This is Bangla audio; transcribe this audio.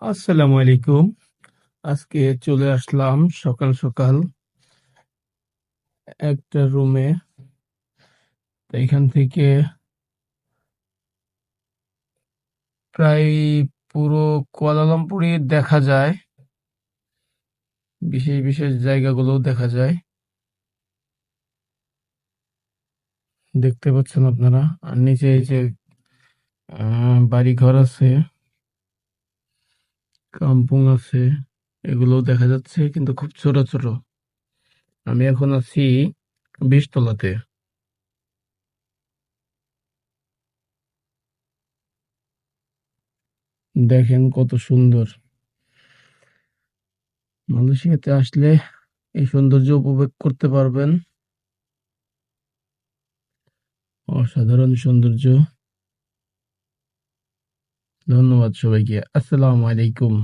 আসসালামু আলাইকুম। আজকে চলে আসলাম সকাল সকাল একটা রুমে। তো এখান থেকে প্রায় পুরো কুয়ালালামপুরই দেখা যায়। বিশেষ বিশেষ জায়গাগুলোও দেখা যায়। দেখতে পাচ্ছেন আপনারা। আর নিচে এই যে বাড়িঘর আছে, কাম্পুং আছে, এগুলোও দেখা যাচ্ছে কিন্তু খুব ছোট ছোট। আমি এখন আছি ২০ তলাতে। দেখেন কত সুন্দর। মালয়েশিয়াতে আসলে এই সৌন্দর্য উপভোগ করতে পারবেন। অসাধারণ সৌন্দর্য। ধন্যবাদ সবাইকে। আসসালামু আলাইকুম।